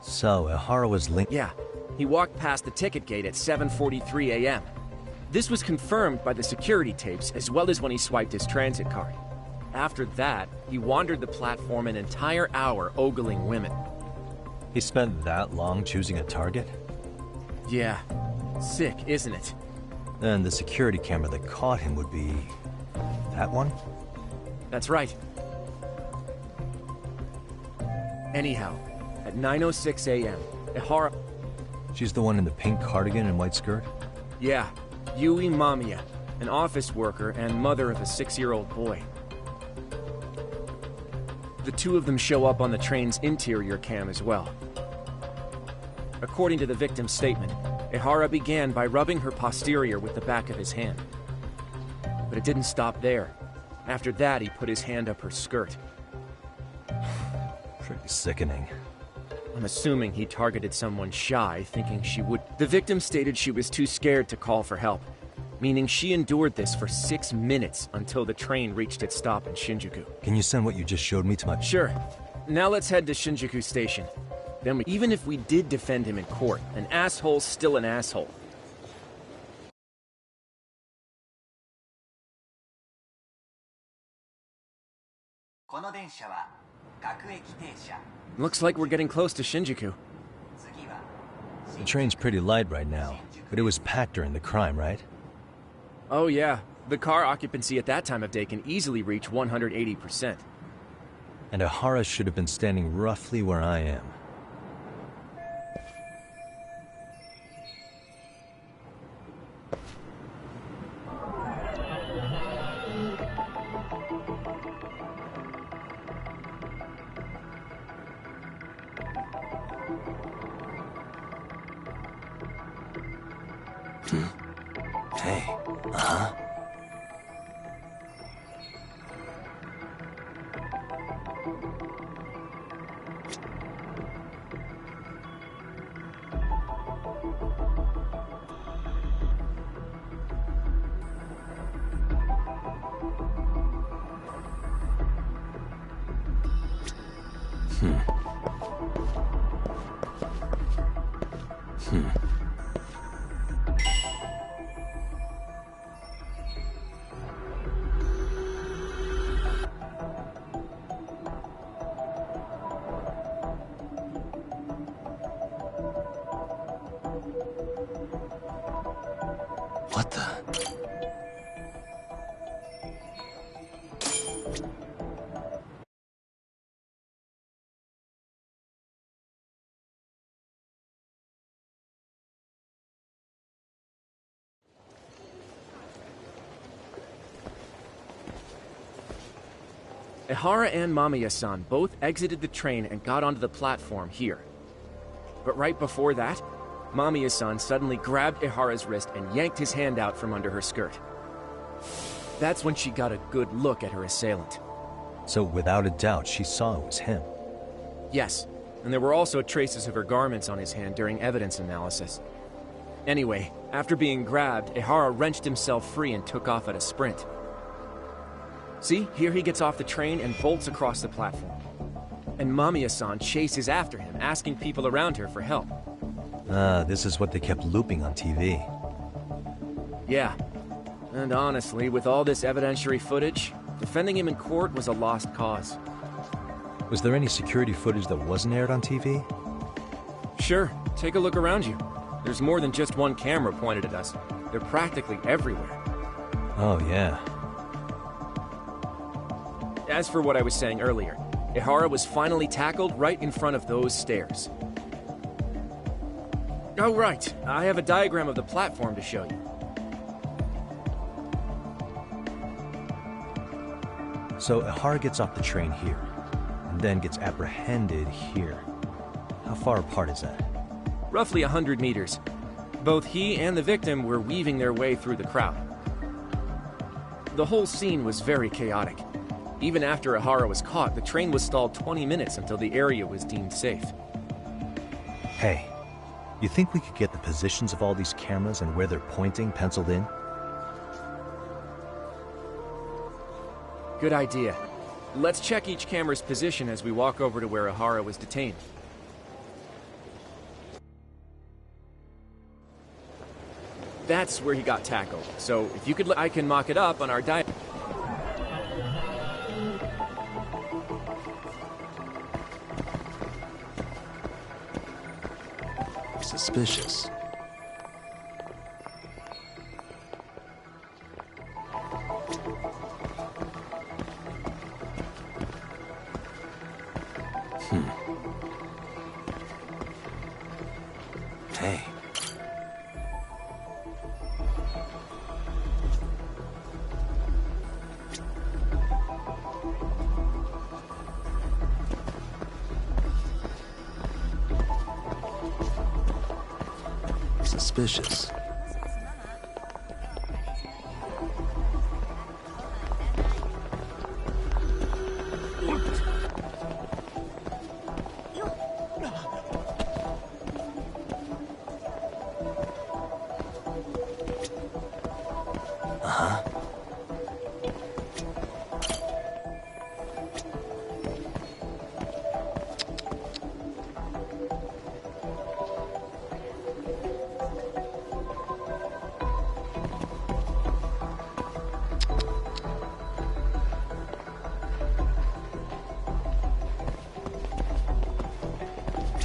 So, Ihara was linked. Yeah, he walked past the ticket gate at 7:43 a.m. This was confirmed by the security tapes as well as when he swiped his transit card. After that, he wandered the platform an entire hour ogling women. He spent that long choosing a target? Yeah, sick, isn't it? And the security camera that caught him would be... that one? That's right. Anyhow, at 9:06 a.m., Ihara... She's the one in the pink cardigan and white skirt? Yeah, Yui Mamiya, an office worker and mother of a 6-year-old boy. The two of them show up on the train's interior cam as well. According to the victim's statement, Ihara began by rubbing her posterior with the back of his hand. But it didn't stop there. After that, he put his hand up her skirt. Pretty sickening. I'm assuming he targeted someone shy, thinking she would... The victim stated she was too scared to call for help, meaning she endured this for 6 minutes until the train reached its stop in Shinjuku. Can you send what you just showed me to my... Sure. Now let's head to Shinjuku Station. Then even if we did defend him in court, an asshole's still an asshole. Looks like we're getting close to Shinjuku. The train's pretty light right now, but it was packed during the crime, right? Oh yeah, the car occupancy at that time of day can easily reach 180%. And Ihara should have been standing roughly where I am. Hey, huh? What the... Ihara and Mamiya-san both exited the train and got onto the platform here. But right before that, Mamiya-san suddenly grabbed Ihara's wrist and yanked his hand out from under her skirt. That's when she got a good look at her assailant. So without a doubt, she saw it was him. Yes, and there were also traces of her garments on his hand during evidence analysis. Anyway, after being grabbed, Ihara wrenched himself free and took off at a sprint. See, here he gets off the train and bolts across the platform. And Mamiya-san chases after him, asking people around her for help. Ah, this is what they kept looping on TV. Yeah. And honestly, with all this evidentiary footage, defending him in court was a lost cause. Was there any security footage that wasn't aired on TV? Sure, take a look around you. There's more than just one camera pointed at us. They're practically everywhere. Oh, yeah. As for what I was saying earlier, Ihara was finally tackled right in front of those stairs. Oh right, I have a diagram of the platform to show you. So Ihara gets off the train here, and then gets apprehended here. How far apart is that? Roughly 100 meters. Both he and the victim were weaving their way through the crowd. The whole scene was very chaotic. Even after Ihara was caught, the train was stalled 20 minutes until the area was deemed safe. Hey, you think we could get the positions of all these cameras and where they're pointing penciled in? Good idea. Let's check each camera's position as we walk over to where Ihara was detained. That's where he got tackled. So if you could, I can mock it up on our diet. Suspicious. Hey. Suspicious.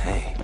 Hey.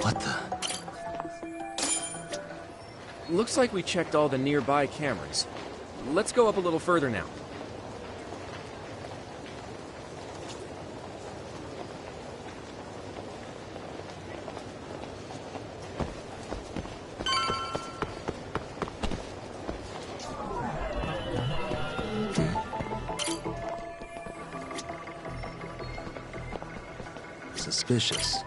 What the? Looks like we checked all the nearby cameras. Let's go up a little further now. Suspicious.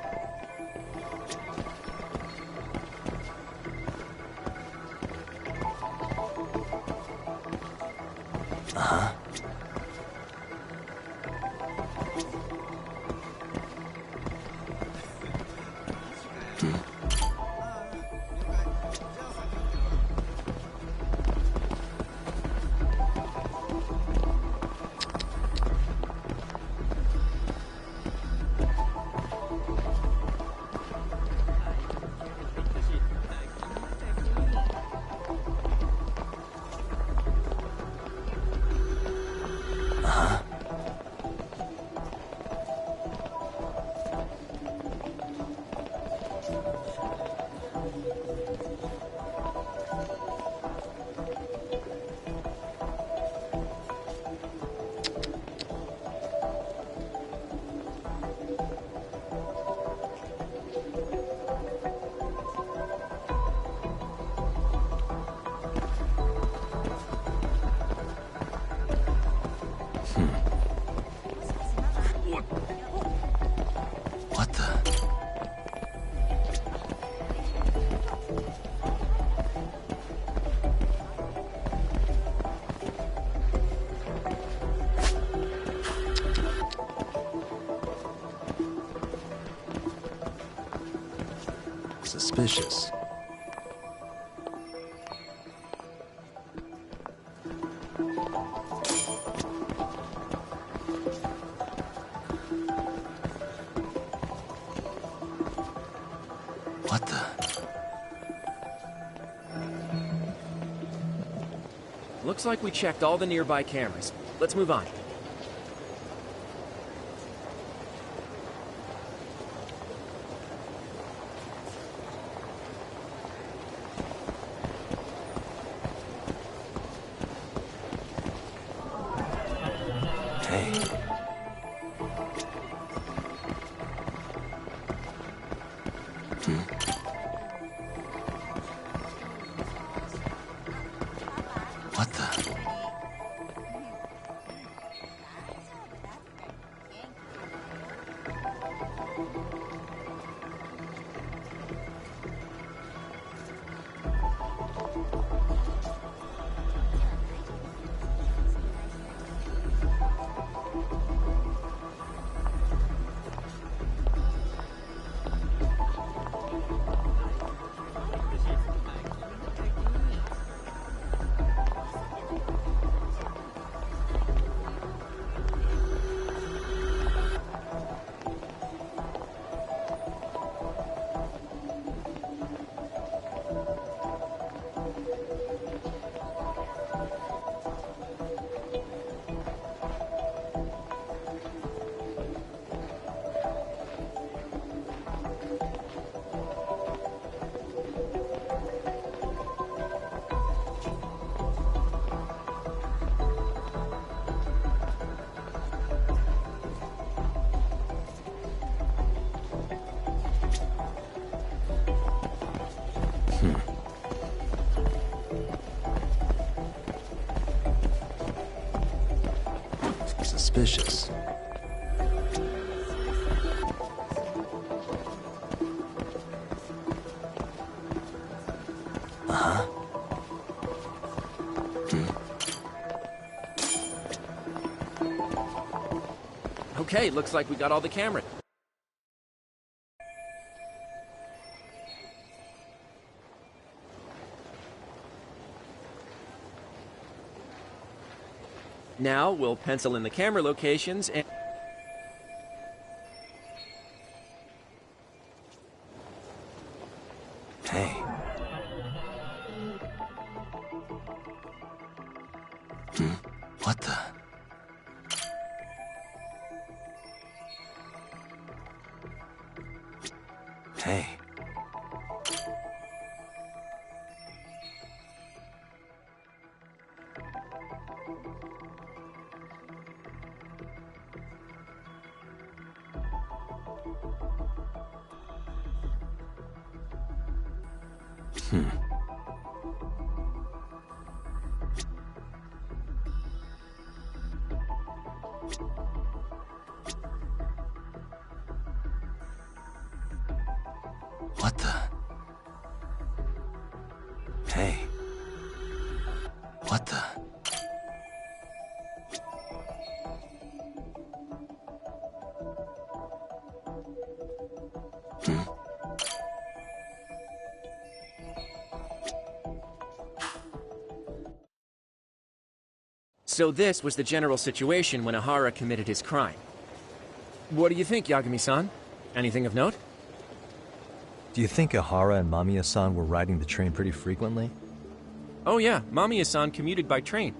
suspicious. What the? Looks like we checked all the nearby cameras. Let's move on. Hey. What the? Suspicious. Uh-huh. Okay, looks like we got all the cameras. Now we'll pencil in the camera locations and... Hey. What the? Hey. What the? Hey. What the? So this was the general situation when Ihara committed his crime. What do you think, Yagami-san? Anything of note? Do you think Ihara and Mamiya-san were riding the train pretty frequently? Oh yeah, Mamiya-san commuted by train.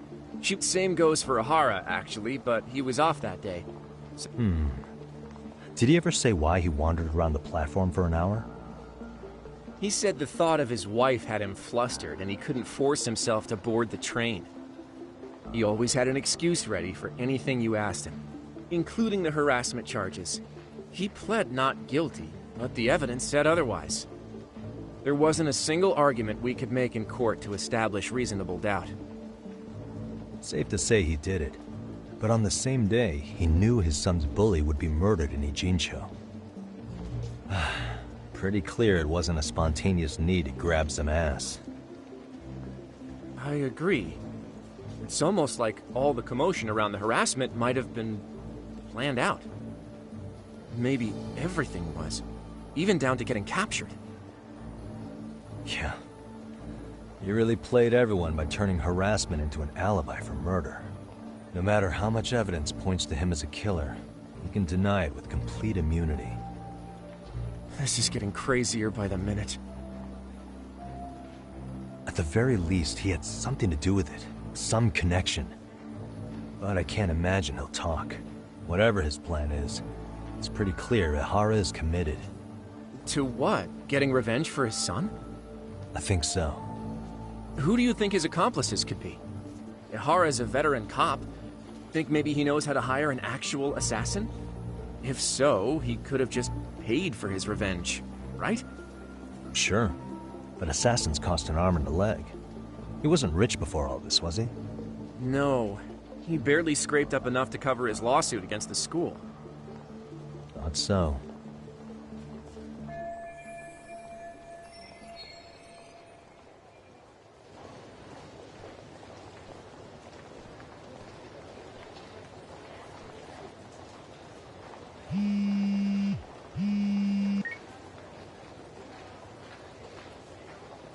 Same goes for Ihara, actually, but he was off that day. So Did he ever say why he wandered around the platform for an hour? he said the thought of his wife had him flustered and he couldn't force himself to board the train. He always had an excuse ready for anything you asked him, including the harassment charges. He pled not guilty, but the evidence said otherwise. There wasn't a single argument we could make in court to establish reasonable doubt. Safe to say he did it. But on the same day, he knew his son's bully would be murdered in Ijincho. Pretty clear it wasn't a spontaneous need to grab some ass. I agree. It's almost like all the commotion around the harassment might have been planned out. Maybe everything was, even down to getting captured. Yeah. He really played everyone by turning harassment into an alibi for murder. No matter how much evidence points to him as a killer, he can deny it with complete immunity. This is getting crazier by the minute. At the very least, he had something to do with it. Some connection. But I can't imagine he'll talk. Whatever his plan is, it's pretty clear Ihara is committed. To what? Getting revenge for his son? I think so. Who do you think his accomplices could be? Ihara is a veteran cop. Think maybe he knows how to hire an actual assassin? If so, he could have just paid for his revenge, right? Sure. But assassins cost an arm and a leg. He wasn't rich before all this, was he? No. He barely scraped up enough to cover his lawsuit against the school. Thought so.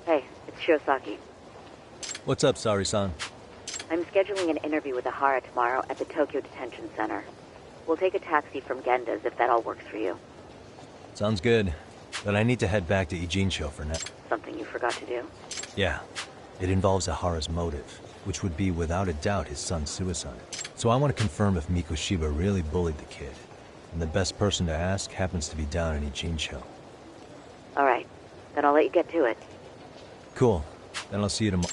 Hey, it's Shiosaki. What's up, Sari-san? I'm scheduling an interview with Ihara tomorrow at the Tokyo Detention Center. We'll take a taxi from Genda's if that all works for you. Sounds good. But I need to head back to Ijincho for now. Something you forgot to do? Yeah. It involves Ihara's motive, which would be without a doubt his son's suicide. So I want to confirm if Mikoshiba really bullied the kid. And the best person to ask happens to be down in Ijincho. Alright, then I'll let you get to it. Cool. Then I'll see you tomorrow.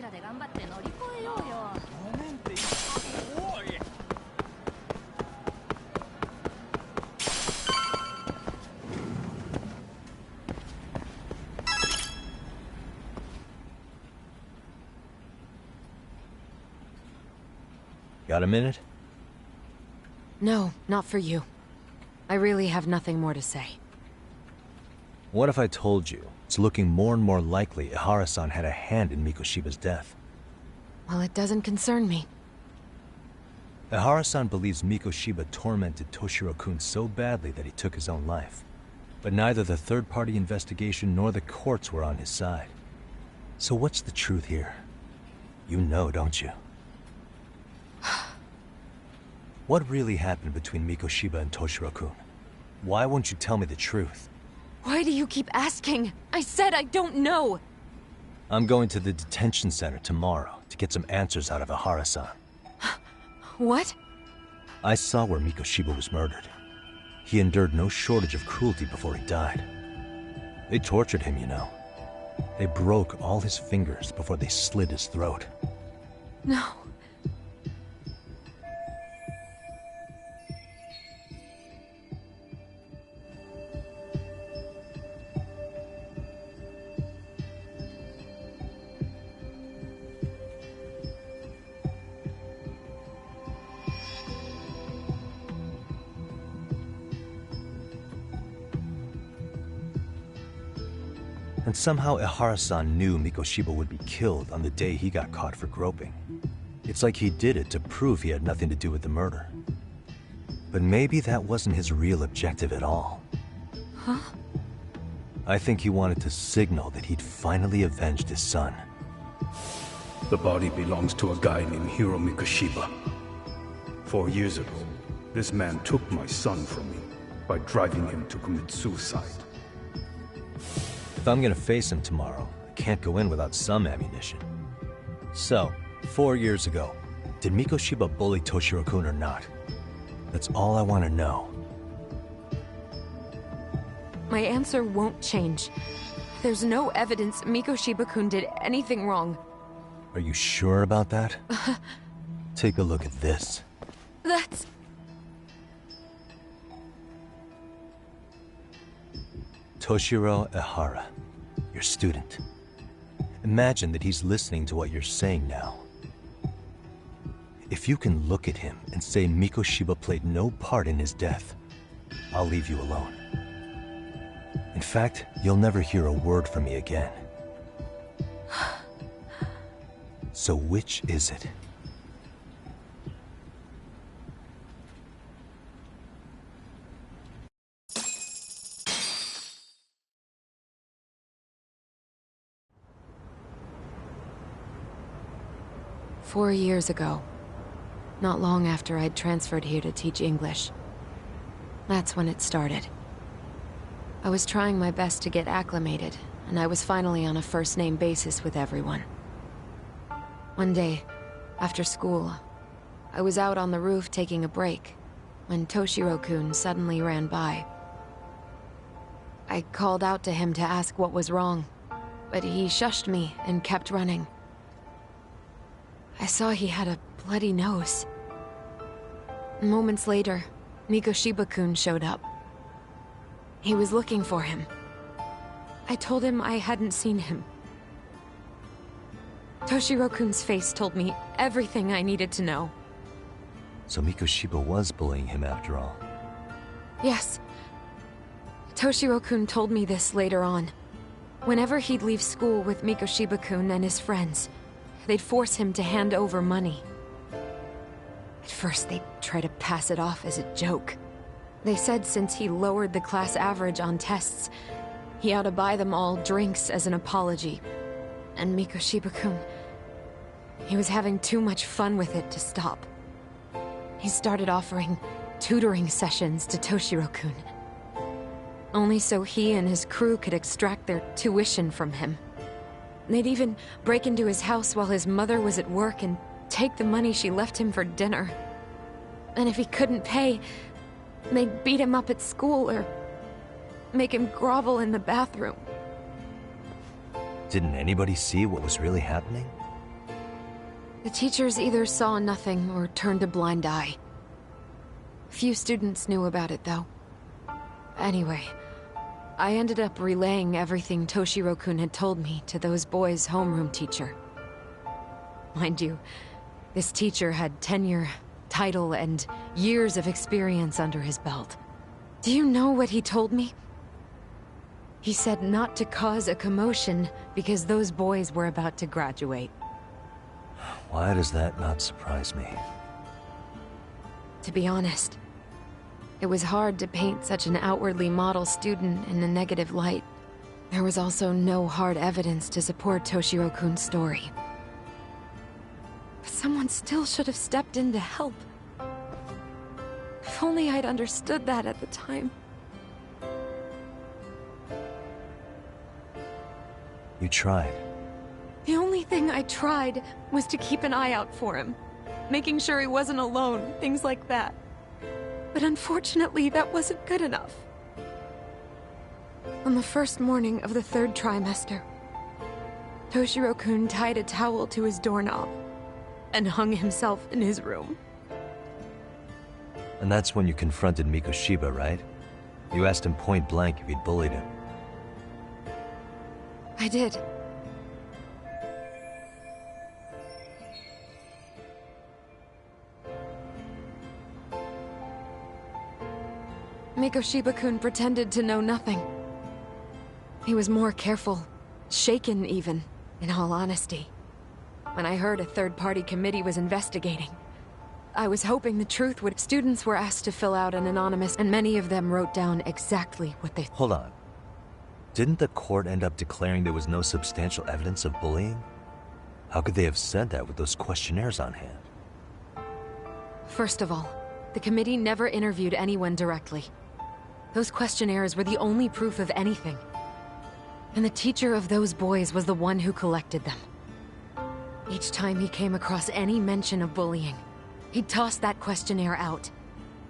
らで頑張って乗り越えようよ。 Got a minute? No, not for you. I really have nothing more to say. What if I told you it's looking more and more likely Ihara-san had a hand in Mikoshiba's death? Well, it doesn't concern me. Ihara-san believes Mikoshiba tormented Toshiro-kun so badly that he took his own life. But neither the third-party investigation nor the courts were on his side. So what's the truth here? You know, don't you? What really happened between Mikoshiba and Toshiro-kun? Why won't you tell me the truth? Why do you keep asking? I said I don't know! I'm going to the detention center tomorrow to get some answers out of Ihara-san. What? I saw where Mikoshiba was murdered. He endured no shortage of cruelty before he died. They tortured him, you know. They broke all his fingers before they slit his throat. No. 'And somehow Ihara-san knew Mikoshiba would be killed on the day he got caught for groping. It's like he did it to prove he had nothing to do with the murder. But maybe that wasn't his real objective at all. Huh? I think he wanted to signal that he'd finally avenged his son. The body belongs to a guy named Hiro Mikoshiba. 4 years ago, this man took my son from me by driving him to commit suicide. If I'm gonna face him tomorrow, I can't go in without some ammunition. So, 4 years ago, did Mikoshiba bully Toshiro-kun or not? That's all I want to know. My answer won't change. There's no evidence Mikoshiba-kun did anything wrong. Are you sure about that? Take a look at this. That's... Toshiro Ihara, your student. Imagine that he's listening to what you're saying now. If you can look at him and say Mikoshiba played no part in his death, I'll leave you alone. In fact, you'll never hear a word from me again. So which is it? "4 years ago, not long after I'd transferred here to teach English. That's when it started. I was trying my best to get acclimated, and I was finally on a first-name basis with everyone. One day, after school, I was out on the roof taking a break, when Toshiro-kun suddenly ran by. I called out to him to ask what was wrong, but he shushed me and kept running. I saw he had a bloody nose. Moments later, Mikoshiba-kun showed up. He was looking for him. I told him I hadn't seen him. Toshiro-kun's face told me everything I needed to know. So Mikoshiba was bullying him after all. Yes. Toshiro-kun told me this later on. Whenever he'd leave school with Mikoshiba-kun and his friends, they'd force him to hand over money. At first, they'd try to pass it off as a joke. They said since he lowered the class average on tests, he ought to buy them all drinks as an apology. And Mikoshiba-kun, he was having too much fun with it to stop. He started offering tutoring sessions to Toshiro-kun. Only so he and his crew could extract their tuition from him. They'd even break into his house while his mother was at work and take the money she left him for dinner. And if he couldn't pay, they'd beat him up at school or make him grovel in the bathroom. Didn't anybody see what was really happening? The teachers either saw nothing or turned a blind eye. Few students knew about it, though. Anyway, I ended up relaying everything Toshiro-kun had told me to those boys' homeroom teacher. Mind you, this teacher had tenure, title, and years of experience under his belt. Do you know what he told me? He said not to cause a commotion because those boys were about to graduate. Why does that not surprise me? To be honest, it was hard to paint such an outwardly model student in a negative light. There was also no hard evidence to support Toshiro-kun's story. But someone still should have stepped in to help. If only I'd understood that at the time. You tried. The only thing I tried was to keep an eye out for him. Making sure he wasn't alone, things like that. But unfortunately, that wasn't good enough. On the first morning of the 3rd trimester, Toshiro-kun tied a towel to his doorknob and hung himself in his room. And that's when you confronted Mikoshiba, right? You asked him point blank if he'd bullied him. I did. Mikoshiba-kun pretended to know nothing. He was more careful, shaken even, in all honesty. When I heard a third-party committee was investigating, I was hoping the truth would... Students were asked to fill out an anonymous, and many of them wrote down exactly what they... Hold on. Didn't the court end up declaring there was no substantial evidence of bullying? How could they have said that with those questionnaires on hand? First of all, the committee never interviewed anyone directly. Those questionnaires were the only proof of anything. And the teacher of those boys was the one who collected them. Each time he came across any mention of bullying, he'd toss that questionnaire out.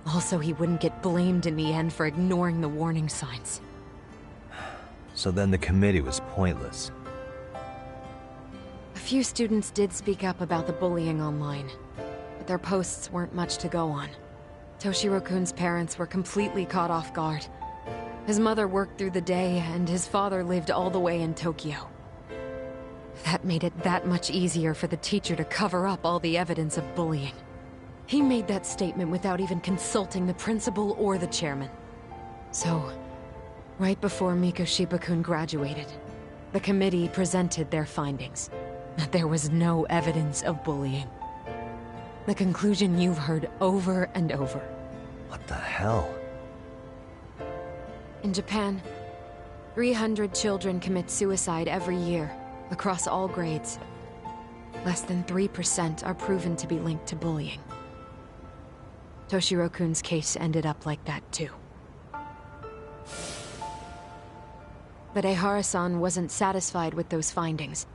Also, he wouldn't get blamed in the end for ignoring the warning signs. So then the committee was pointless. A few students did speak up about the bullying online, but their posts weren't much to go on. Toshiro-kun's parents were completely caught off guard. His mother worked through the day, and his father lived all the way in Tokyo. That made it that much easier for the teacher to cover up all the evidence of bullying. He made that statement without even consulting the principal or the chairman. So, right before Mikoshiba-kun graduated, the committee presented their findings, that there was no evidence of bullying. The conclusion you've heard over and over. What the hell? In Japan, 300 children commit suicide every year, across all grades. Less than 3% are proven to be linked to bullying. Toshiro-kun's case ended up like that too. But Ehara-san wasn't satisfied with those findings.